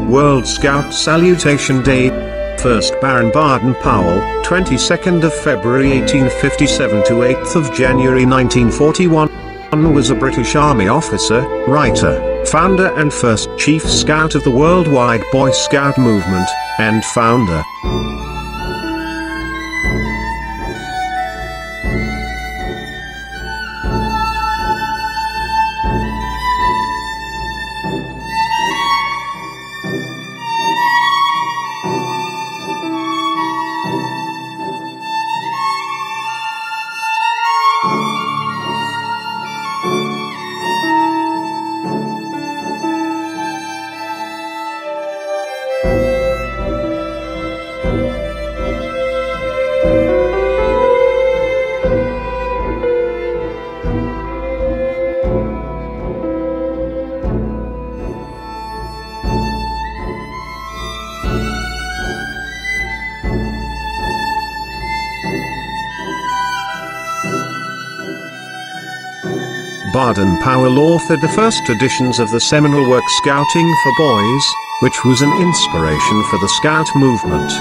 World Scout Salutation Day. 1st Baron Baden-Powell, 22nd of February 1857 to 8th of January 1941, was a British Army officer, writer, founder and first Chief Scout of the worldwide Boy Scout movement, and founder. Baden-Powell authored the first editions of the seminal work Scouting for Boys, which was an inspiration for the Scout movement.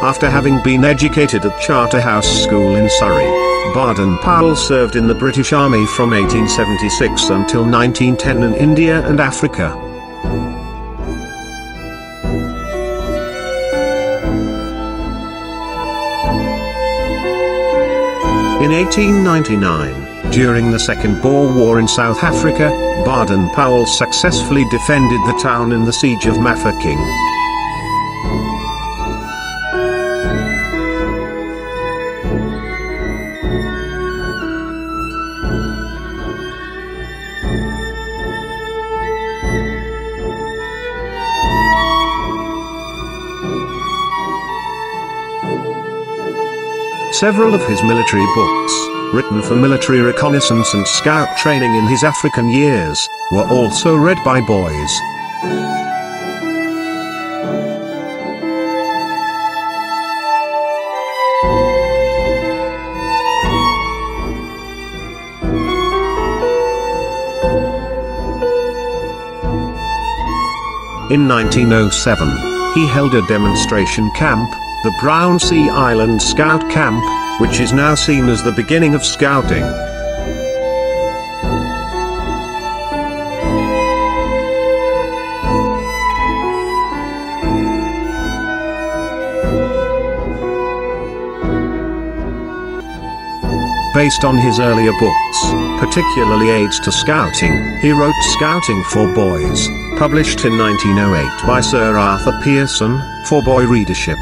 After having been educated at Charterhouse School in Surrey, Baden-Powell served in the British Army from 1876 until 1910 in India and Africa. In 1899, during the Second Boer War in South Africa, Baden-Powell successfully defended the town in the Siege of Mafeking. Several of his military books, written for military reconnaissance and scout training in his African years, were also read by boys. In 1907, he held a demonstration camp, the Brown Sea Island Scout Camp, which is now seen as the beginning of Scouting. Based on his earlier books, particularly Aids to Scouting, he wrote Scouting for Boys, published in 1908 by Sir Arthur Pearson, for boy readership.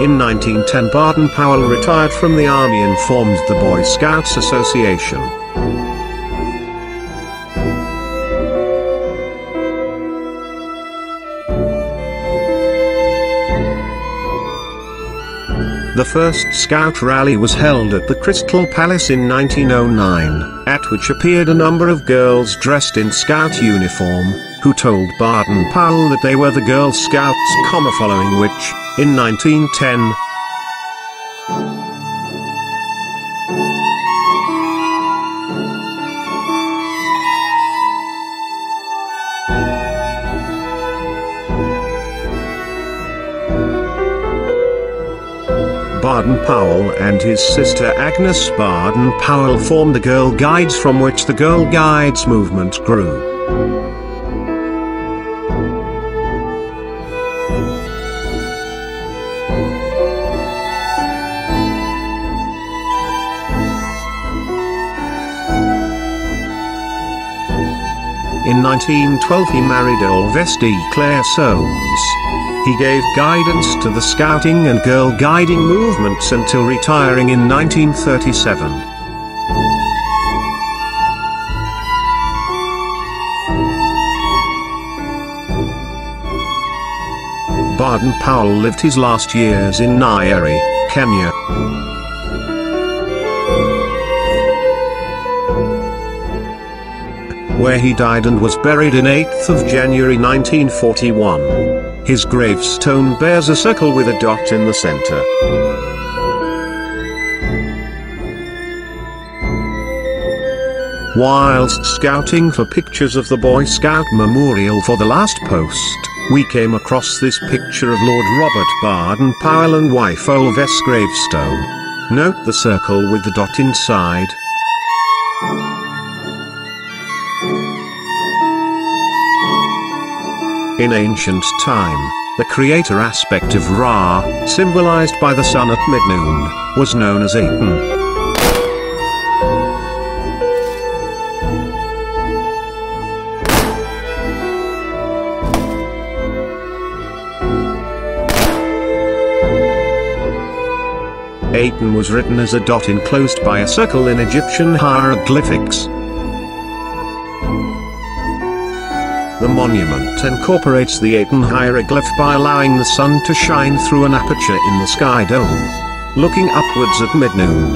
In 1910 Baden-Powell retired from the army and formed the Boy Scouts Association. The first Scout rally was held at the Crystal Palace in 1909, at which appeared a number of girls dressed in Scout uniform, who told Baden-Powell that they were the Girl Scouts, following which, in 1910, Baden-Powell and his sister Agnes Baden-Powell formed the Girl Guides, from which the Girl Guides movement grew. In 1912 he married Olvesti Claire Soames. He gave guidance to the Scouting and Girl Guiding movements until retiring in 1937. Baden-Powell lived his last years in Nyeri, Kenya. where he died and was buried in 8th of January 1941. His gravestone bears a circle with a dot in the center. Whilst scouting for pictures of the Boy Scout Memorial for the last post, we came across this picture of Lord Robert Baden-Powell and wife Olv's gravestone. Note the circle with the dot inside. In ancient time, the creator aspect of Ra, symbolized by the sun at mid-noon, was known as Aten. Aten was written as a dot enclosed by a circle in Egyptian hieroglyphics. The monument incorporates the Aten hieroglyph by allowing the sun to shine through an aperture in the sky dome, looking upwards at mid-noon.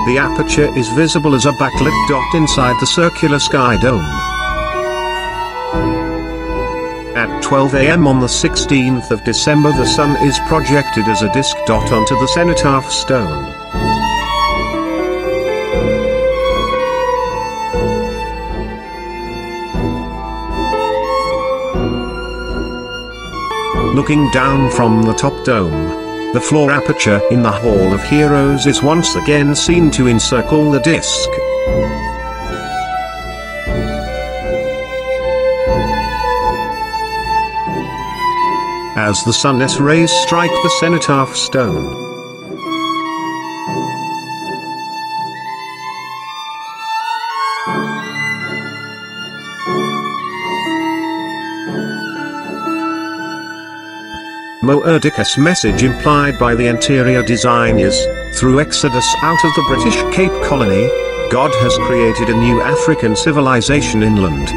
The aperture is visible as a backlit dot inside the circular sky dome. At 12 AM on the 16th of December, the sun is projected as a disk dot onto the cenotaph stone. Looking down from the top dome, the floor aperture in the Hall of Heroes is once again seen to encircle the disk. As the sun's rays strike the cenotaph stone, Moerdicus' message implied by the interior design is, through exodus out of the British Cape Colony, God has created a new African civilization inland.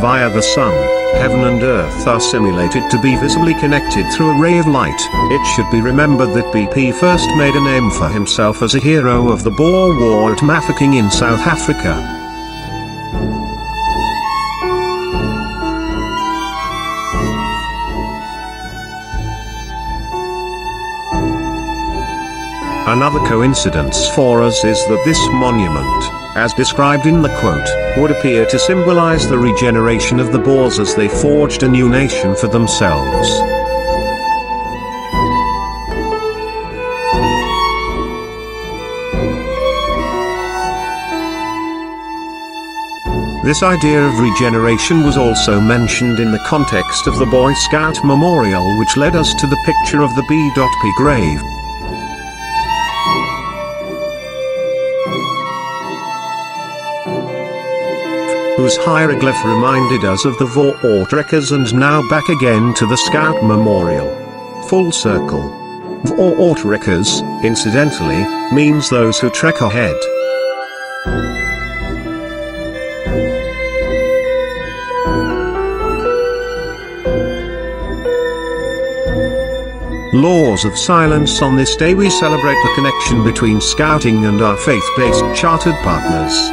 Via the sun, heaven and earth are simulated to be visibly connected through a ray of light. It should be remembered that BP first made a name for himself as a hero of the Boer War at Mafeking in South Africa. Another coincidence for us is that this monument, as described in the quote, would appear to symbolize the regeneration of the Boers as they forged a new nation for themselves. This idea of regeneration was also mentioned in the context of the Boy Scout Memorial, which led us to the picture of the B.P. grave. Whose hieroglyph reminded us of the Voortrekkers, and now back again to the Scout Memorial. Full circle. Voortrekkers, incidentally, means those who trek ahead. Laws of silence. On this day we celebrate the connection between Scouting and our faith-based chartered partners.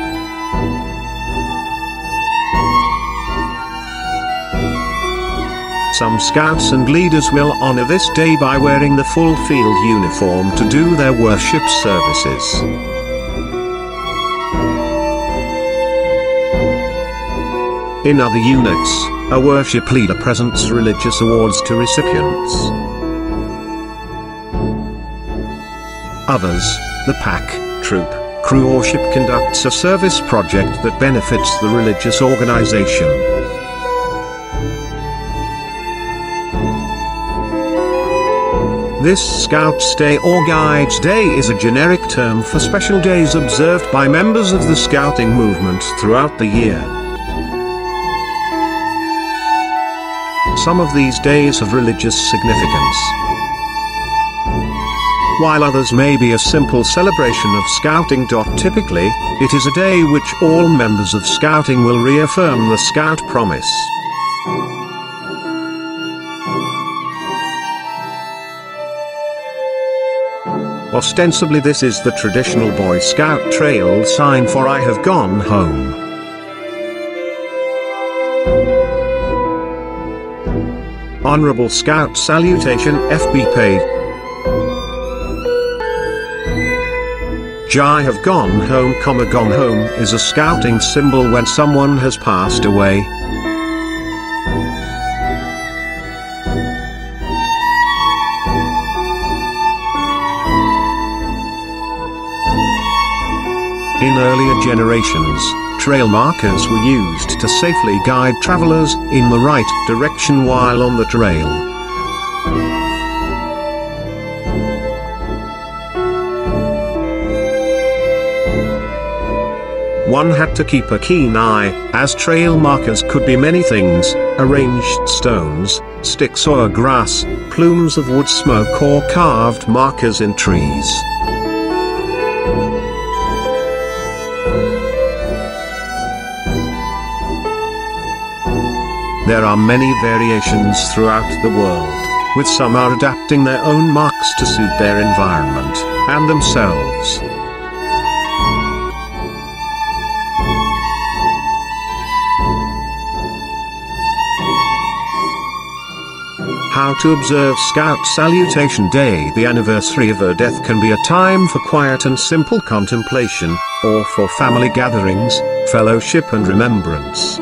Some scouts and leaders will honor this day by wearing the full field uniform to do their worship services. In other units, a worship leader presents religious awards to recipients. Others, the pack, troop, crew or ship conducts a service project that benefits the religious organization. This Scouts Day or Guides Day is a generic term for special days observed by members of the Scouting movement throughout the year. Some of these days have religious significance. while others may be a simple celebration of Scouting. Typically, it is a day which all members of Scouting will reaffirm the Scout promise. Ostensibly this is the traditional Boy Scout trail sign for "I have gone home." Honorable Scout Salutation FB page. "I have gone home, gone home" is a Scouting symbol when someone has passed away. In earlier generations, trail markers were used to safely guide travelers in the right direction while on the trail. One had to keep a keen eye, as trail markers could be many things: arranged stones, sticks or grass, plumes of wood smoke, or carved markers in trees. There are many variations throughout the world, with some are adapting their own marks to suit their environment and themselves. How to observe Scout Salutation Day. The anniversary of a death can be a time for quiet and simple contemplation, or for family gatherings, fellowship and remembrance.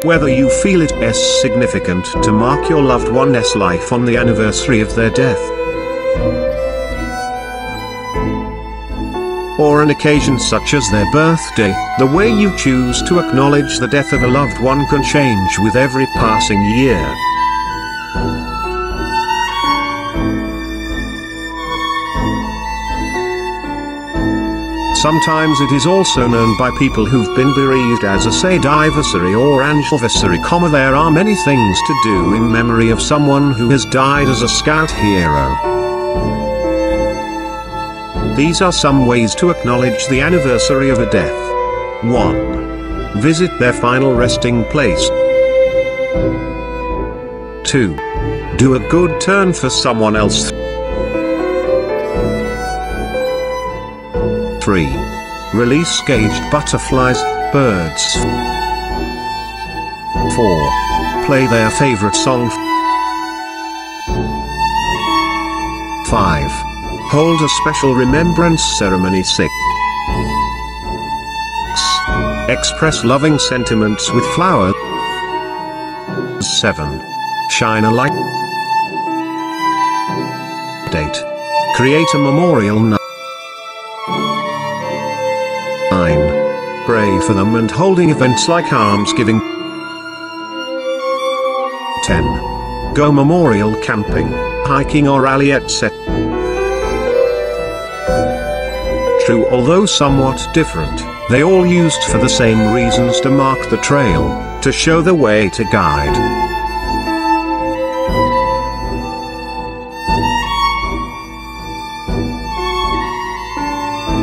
Whether you feel it as significant to mark your loved one's life on the anniversary of their death, or an occasion such as their birthday, the way you choose to acknowledge the death of a loved one can change with every passing year. Sometimes it is also known by people who've been bereaved as a sadiversary or angelversary. There are many things to do in memory of someone who has died as a Scout hero. These are some ways to acknowledge the anniversary of a death. 1. Visit their final resting place. 2. Do a good turn for someone else. 3. Release caged butterflies, birds. 4. Play their favorite song. 5. Hold a special remembrance ceremony. 6. Express loving sentiments with flowers. 7. Shine a light. 8. Create a memorial. 9. Pray for them and holding events like almsgiving. 10. Go memorial camping, hiking or rally, etc. True, although somewhat different, they all used for the same reasons to mark the trail, to show the way to guide.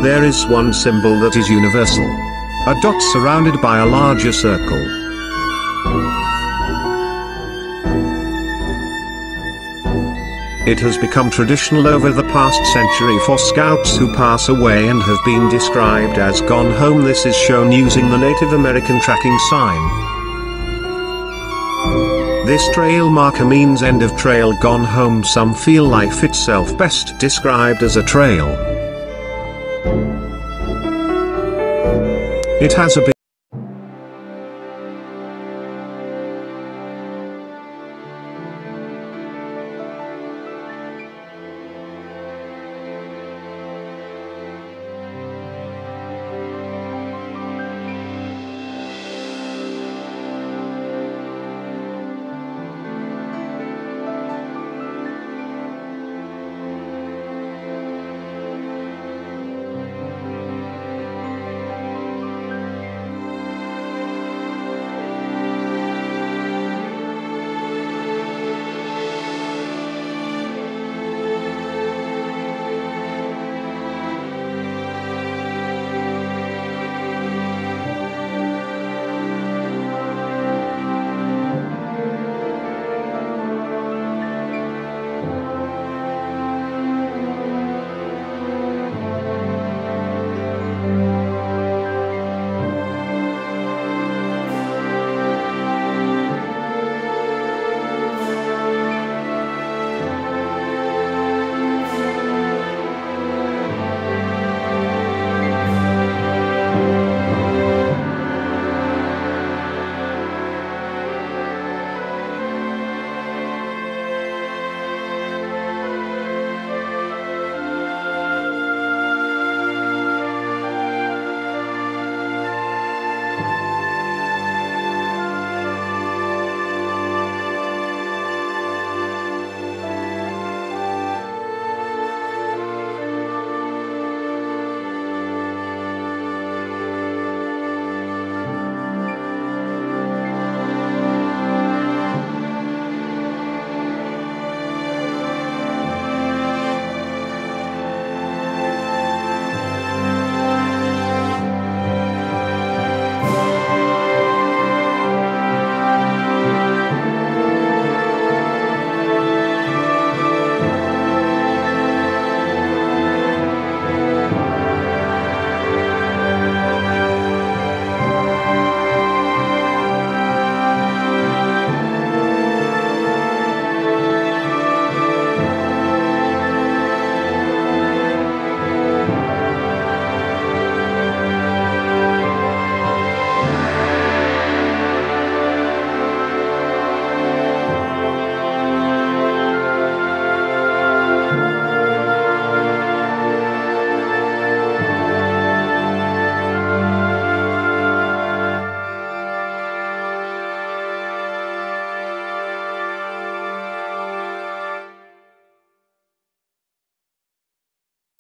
There is one symbol that is universal. A dot surrounded by a larger circle. It has become traditional over the past century for Scouts who pass away and have been described as gone home. This is shown using the Native American tracking sign. This trail marker means end of trail, gone home. Some feel life itself best described as a trail. It has a big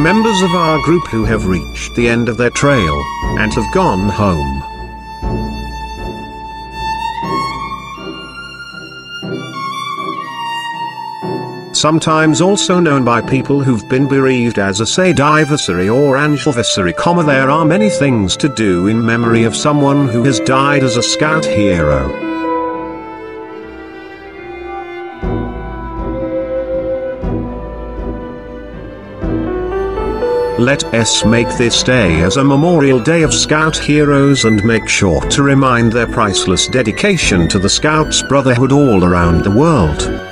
members of our group who have reached the end of their trail, and have gone home. Sometimes also known by people who've been bereaved as a sadiversary or angelversary, there are many things to do in memory of someone who has died as a scout hero. Let us make this day as a memorial day of Scout heroes and make sure to remind their priceless dedication to the Scouts brotherhood all around the world.